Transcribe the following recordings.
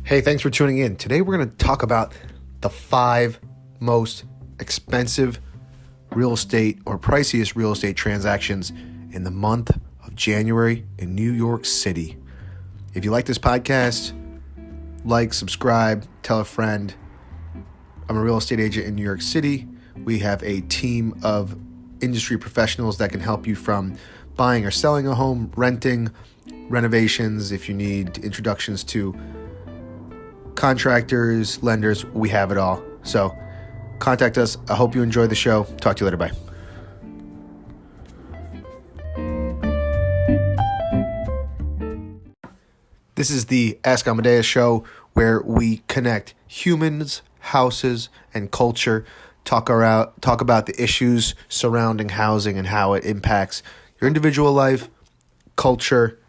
Hey, thanks for tuning in. Today we're going to talk about the 5 most expensive real estate or priciest real estate transactions in the month of January in New York City. If you like this podcast, like, subscribe, tell a friend. I'm a real estate agent in New York City. We have a team of industry professionals that can help you from buying or selling a home, renting, renovations. If you need introductions to contractors, lenders, we have it all. So contact us. I hope you enjoy the show. Talk to you later. Bye. This is the Ask Amadeus show where we connect humans, houses, and culture. Talk about the issues surrounding housing and how it impacts your individual life, culture,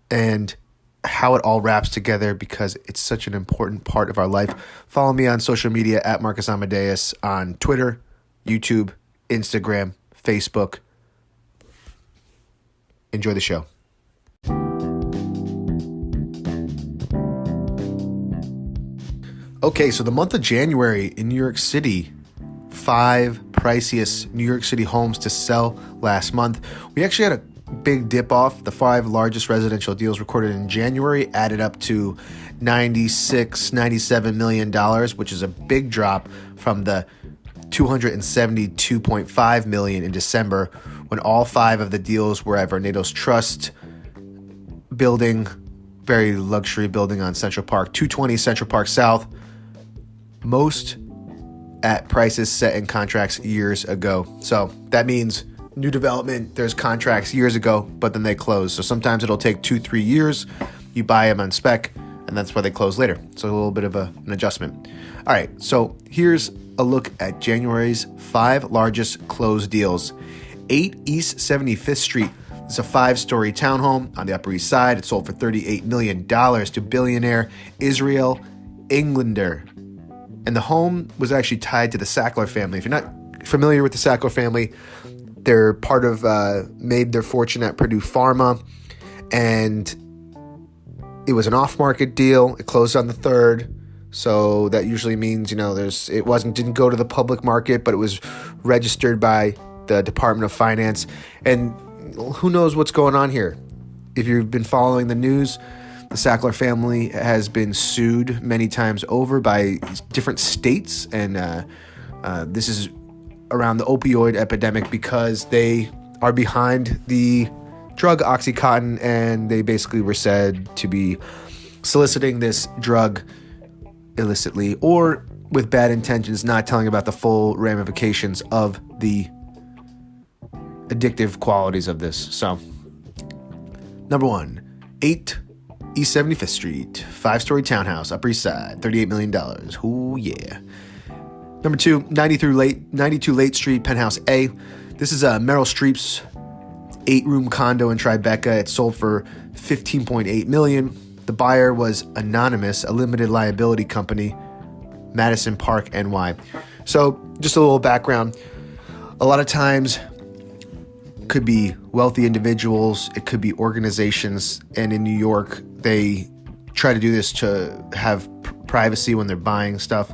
and how it all wraps together because it's such an important part of our life. Follow me on social media at Marcus Amadeus on Twitter, YouTube, Instagram, Facebook. Enjoy the show. Okay, so the month of January in New York City, 5 priciest New York City homes to sell last month. We actually had a big dip off. The 5 largest residential deals recorded in January added up to $97 million, which is a big drop from the $272.5 million in December when all 5 of the deals were at Vornado's Trust building, very luxury building on Central Park, 220 Central Park South, most at prices set in contracts years ago. So that means new development, there's contracts years ago, but then they close. So sometimes it'll take 2-3 years. You buy them on spec, and that's why they close later. So a little bit of an adjustment. All right, so here's a look at January's 5 largest closed deals. 8 East 75th Street. It's a 5-story townhome on the Upper East Side. It sold for $38 million to billionaire Israel Englander. And the home was actually tied to the Sackler family. If you're not familiar with the Sackler family, they're part of, made their fortune at Purdue Pharma, and it was an off-market deal. It closed on the 3rd, so that usually means, didn't go to the public market, but it was registered by the Department of Finance, and who knows what's going on here. If you've been following the news, the Sackler family has been sued many times over by different states, and this is around the opioid epidemic because they are behind the drug Oxycontin, and they basically were said to be soliciting this drug illicitly or with bad intentions, not telling about the full ramifications of the addictive qualities of this. So, number 1, 8 East 75th Street, 5-story townhouse, Upper East Side, $38 million. Ooh, yeah. Number 2, 92 Late Street, Penthouse A. This is Meryl Streep's 8-room condo in Tribeca. It sold for $15.8 million. The buyer was Anonymous, a limited liability company, Madison Park, NY. So just a little background. A lot of times could be wealthy individuals. It could be organizations. And in New York, they try to do this to have privacy when they're buying stuff,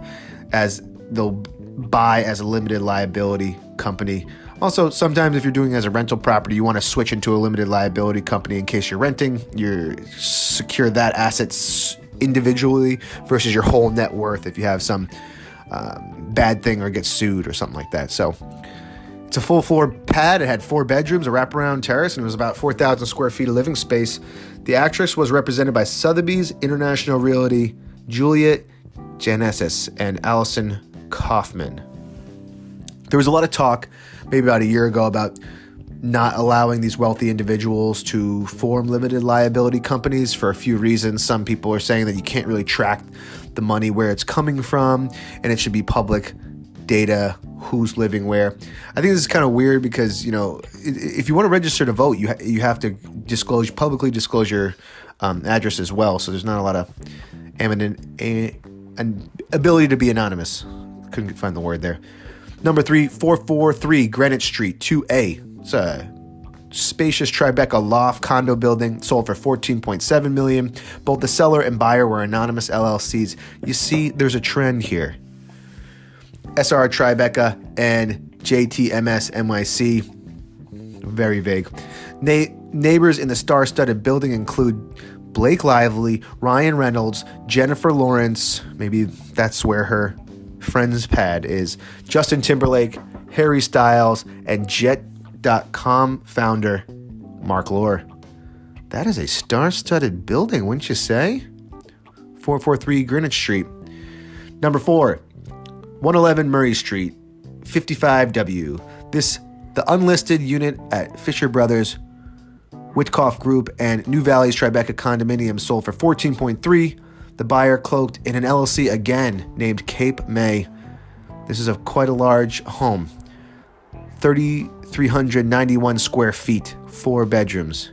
as they'll buy as a limited liability company. Also, sometimes if you're doing it as a rental property, you want to switch into a limited liability company in case you're renting. You secure that assets individually versus your whole net worth if you have some bad thing or get sued or something like that. So it's a full floor pad. It had 4 bedrooms, a wraparound terrace, and it was about 4,000 square feet of living space. The actress was represented by Sotheby's International Realty, Juliet Janessis, and Allison Kaufman. There was a lot of talk maybe about a year ago about not allowing these wealthy individuals to form limited liability companies for a few reasons. Some people are saying that you can't really track the money where it's coming from, and it should be public data, who's living where. I think this is kind of weird because, if you want to register to vote, you have to publicly disclose your address as well. So there's not a lot of an ability to be anonymous. Couldn't find the word there. Number 3, 443 Greenwich Street, 2A. It's a spacious Tribeca loft condo building sold for $14.7 million. Both the seller and buyer were anonymous LLCs. You see, there's a trend here. SR Tribeca and JTMS NYC. Very vague. Neighbors in the star-studded building include Blake Lively, Ryan Reynolds, Jennifer Lawrence, maybe that's where her friend's pad is, Justin Timberlake, Harry Styles, and Jet.com founder Mark Lohr. That is a star-studded building, wouldn't you say? 443 Greenwich Street. Number 4, 111 Murray Street, 55W. The unlisted unit at Fisher Brothers, Whitcoff Group, and New Valley's Tribeca condominium sold for $14.3. The buyer cloaked in an LLC again named Cape May. This is quite a large home. 3,391 square feet, 4 bedrooms.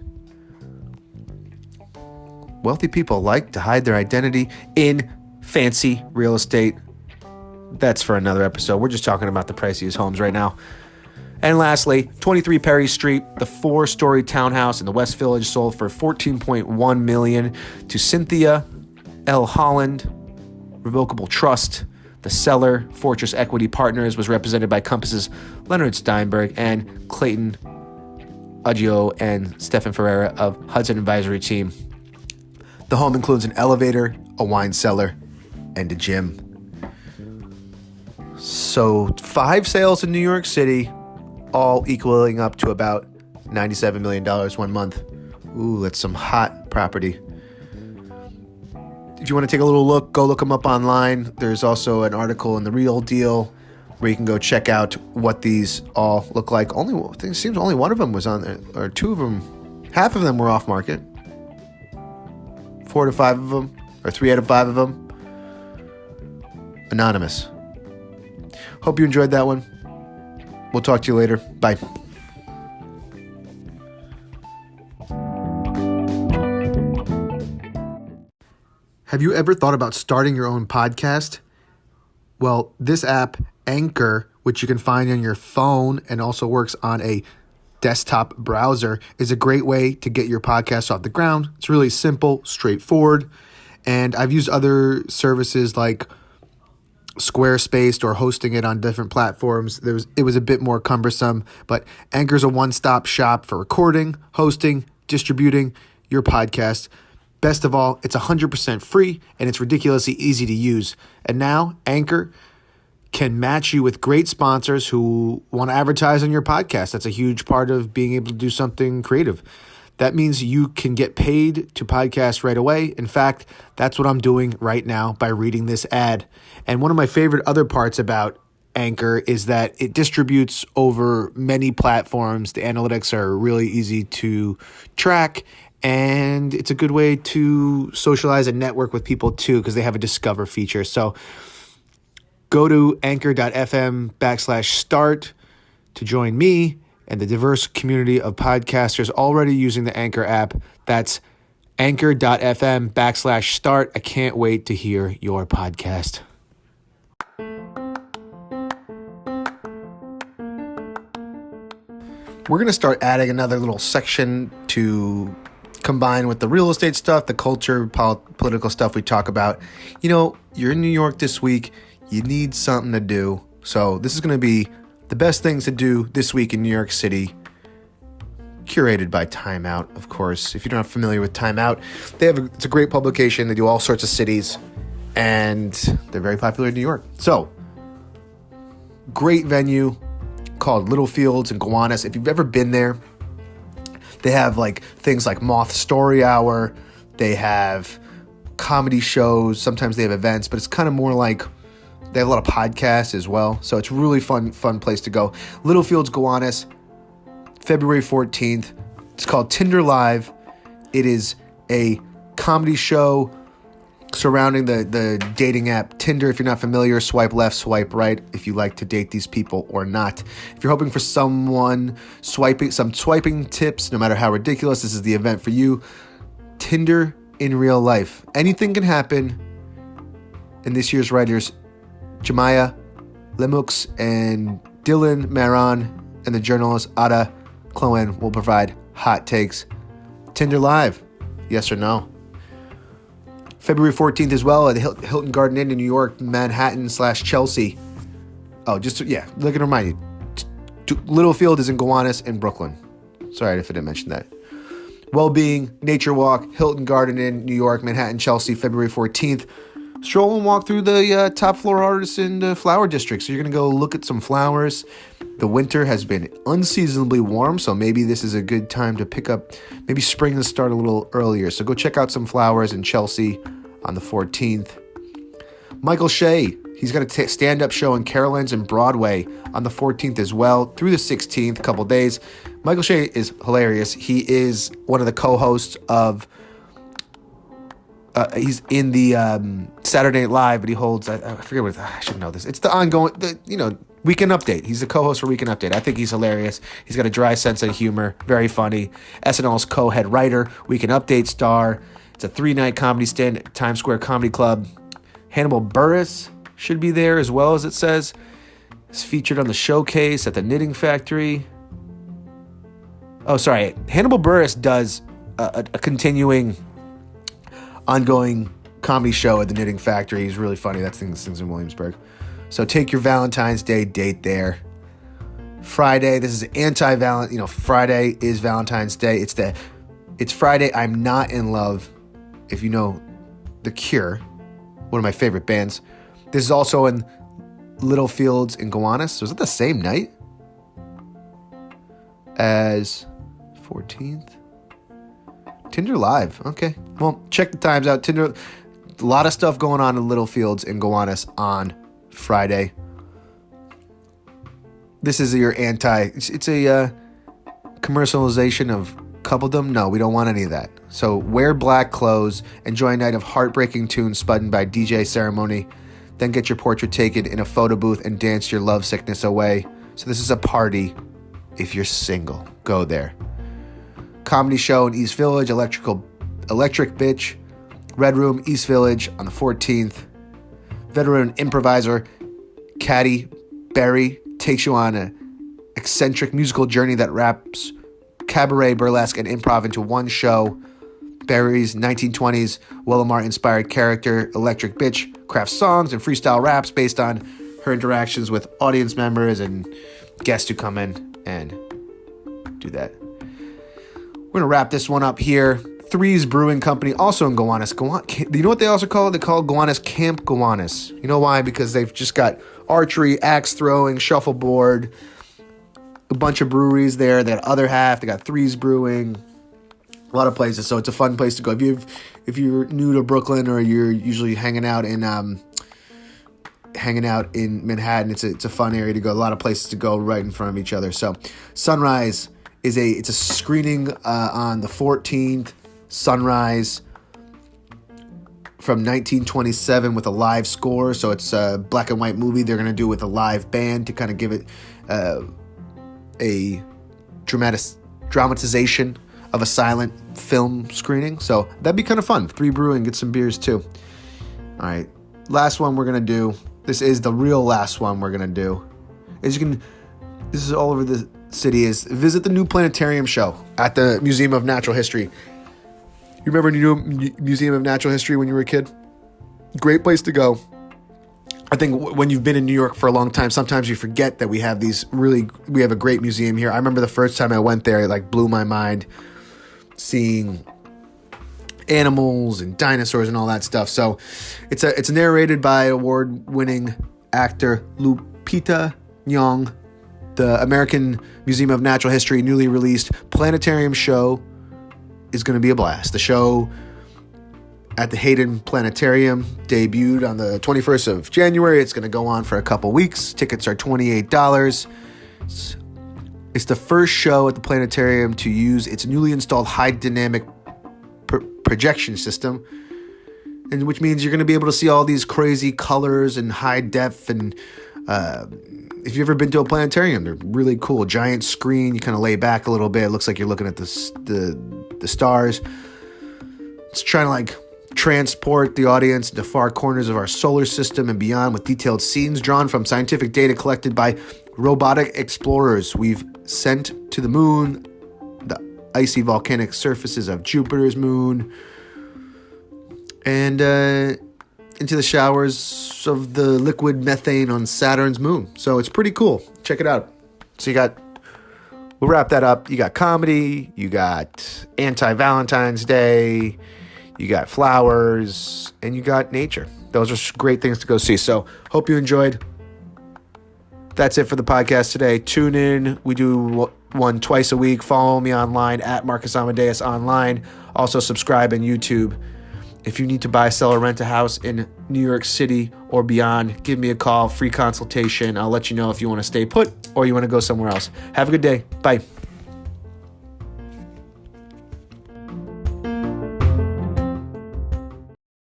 Wealthy people like to hide their identity in fancy real estate. That's for another episode. We're just talking about the priciest homes right now. And lastly, 23 Perry Street, the 4-story townhouse in the West Village sold for $14.1 million to Cynthia L. Holland, Revocable Trust. The seller, Fortress Equity Partners, was represented by Compass's Leonard Steinberg and Clayton Uggio and Stefan Ferreira of Hudson Advisory Team. The home includes an elevator, a wine cellar, and a gym. So 5 sales in New York City, all equaling up to about $97 million one month. Ooh, that's some hot property. If you want to take a little look, go look them up online. There's also an article in The Real Deal where you can go check out what these all look like. It seems only one of them was on there, or 2 of them. Half of them were off market. 4 to 5 of them, or 3 out of 5 of them, anonymous. Hope you enjoyed that one. We'll talk to you later. Bye. Have you ever thought about starting your own podcast? Well, this app, Anchor, which you can find on your phone and also works on a desktop browser, is a great way to get your podcast off the ground. It's really simple, straightforward, and I've used other services like Squarespace or hosting it on different platforms. It was a bit more cumbersome, but Anchor's a one-stop shop for recording, hosting, distributing your podcast. Best of all, it's 100% free and it's ridiculously easy to use. And now Anchor can match you with great sponsors who want to advertise on your podcast. That's a huge part of being able to do something creative. That means you can get paid to podcast right away. In fact, that's what I'm doing right now by reading this ad. And one of my favorite other parts about Anchor is that it distributes over many platforms. The analytics are really easy to track, and it's a good way to socialize and network with people too, because they have a discover feature. So go to anchor.fm/start to join me and the diverse community of podcasters already using the Anchor app. That's anchor.fm/start. I can't wait to hear your podcast. We're going to start adding another little section to combine with the real estate stuff, the culture, political stuff we talk about. You know, you're in New York this week. You need something to do. So this is going to be the best things to do this week in New York City, curated by Time Out, of course. If you're not familiar with Time Out, it's a great publication. They do all sorts of cities, and they're very popular in New York. So, great venue called Littlefields in Gowanus. If you've ever been there, they have things like Moth Story Hour. They have comedy shows. Sometimes they have events, but it's kind of more like they have a lot of podcasts as well. So it's really fun place to go. Littlefields, Gowanus, February 14th. It's called Tinder Live. It is a comedy show surrounding the dating app Tinder. If you're not familiar, swipe left, swipe right if you like to date these people or not. If you're hoping for some swiping tips, no matter how ridiculous, this is the event for you. Tinder in real life. Anything can happen. And this year's writers, Jemiah Lemux and Dylan Maron, and the journalist Ada Chloe will provide hot takes. Tinder Live, yes or no? February 14th as well at the Hilton Garden Inn in New York, Manhattan/Chelsea. Oh, looking to remind you, Littlefield is in Gowanus in Brooklyn. Sorry if I didn't mention that. Wellbeing, Nature Walk, Hilton Garden Inn, New York, Manhattan, Chelsea, February 14th. Stroll and walk through the top floor artisan flower district. So you're going to go look at some flowers. The winter has been unseasonably warm, so maybe this is a good time to pick up, maybe spring to start a little earlier. So go check out some flowers in Chelsea on the 14th. Michael Shea, he's got a stand-up show in Caroline's and Broadway on the 14th as well, through the 16th, a couple days. Michael Shea is hilarious. He is one of the co-hosts of, he's in the Saturday Night Live, but he holds, I forget what, I should know this. It's the ongoing, Weekend Update. He's the co-host for Weekend Update. I think he's hilarious. He's got a dry sense of humor, very funny. SNL's co-head writer, Weekend Update star. It's a 3-night comedy stand at Times Square Comedy Club. Hannibal Buress should be there as well, as it says. It's featured on the showcase at the Knitting Factory. Oh, sorry. Hannibal Buress does a continuing, ongoing comedy show at the Knitting Factory. He's really funny. That's things in Williamsburg. So take your Valentine's Day date there. Friday, this is Friday is Valentine's Day. It's Friday, I'm Not in Love. If you know The Cure, one of my favorite bands. This is also in Littlefields in Gowanus. So is it the same night as 14th? Tinder Live. Okay. Well, check the times out. Tinder, a lot of stuff going on in Littlefields in Gowanus on Friday. This is your it's a commercialization of coupledom. No, we don't want any of that. So wear black clothes, enjoy a night of heartbreaking tunes spun by DJ Ceremony, then get your portrait taken in a photo booth and dance your love sickness away. So this is a party. If you're single, go there. Comedy show in East Village, Electric Bitch, Red Room, East Village on the 14th. Veteran improviser Caddy Berry takes you on an eccentric musical journey that wraps cabaret, burlesque, and improv into one show. Berry's 1920s Willamar-inspired character, Electric Bitch, crafts songs and freestyle raps based on her interactions with audience members and guests who come in and do that. We're going to wrap this one up here. Threes Brewing Company, also in Gowanus. You know what they also call it? They call it Gowanus Camp Gowanus. You know why? Because they've just got archery, axe throwing, shuffleboard, a bunch of breweries there. They got other half. They got Threes Brewing, a lot of places. So it's a fun place to go. If you're new to Brooklyn or you're usually hanging out in Manhattan, it's a fun area to go. A lot of places to go right in front of each other. So Sunrise it's a screening on the 14th. Sunrise from 1927 with a live score. So it's a black and white movie they're going to do with a live band to kind of give it a dramatization of a silent film screening. So that'd be kind of fun. 3 Brewing, get some beers too. All right. Last one we're going to do. This is the real last one we're going to do. This is all over the city, is visit the new planetarium show at the Museum of Natural History. You remember the new Museum of Natural History when you were a kid? Great place to go. I think when you've been in New York for a long time, sometimes you forget that we have a great museum here. I remember the first time I went there, it blew my mind, seeing animals and dinosaurs and all that stuff. So it's narrated by award-winning actor Lupita Nyong. The American Museum of Natural History newly released planetarium show is going to be a blast. The show at the Hayden Planetarium debuted on the 21st of January. It's going to go on for a couple weeks. Tickets are $28. It's the first show at the planetarium to use its newly installed high dynamic projection system, and which means you're going to be able to see all these crazy colors and high def. And if you've ever been to a planetarium, they're really cool. Giant screen. You kind of lay back a little bit. It looks like you're looking at the stars. It's trying to transport the audience into far corners of our solar system and beyond with detailed scenes drawn from scientific data collected by robotic explorers. We've sent to the moon, the icy volcanic surfaces of Jupiter's moon, and into the showers of the liquid methane on Saturn's moon. So it's pretty cool. Check it out. So we'll wrap that up. You got comedy, you got anti-Valentine's Day, you got flowers, and you got nature. Those are great things to go see. So hope you enjoyed. That's it for the podcast today. Tune in. We do one twice a week. Follow me online at Marcus Amadeus online. Also subscribe on YouTube. If you need to buy, sell, or rent a house in New York City or beyond, give me a call, free consultation. I'll let you know if you want to stay put or you want to go somewhere else. Have a good day. Bye.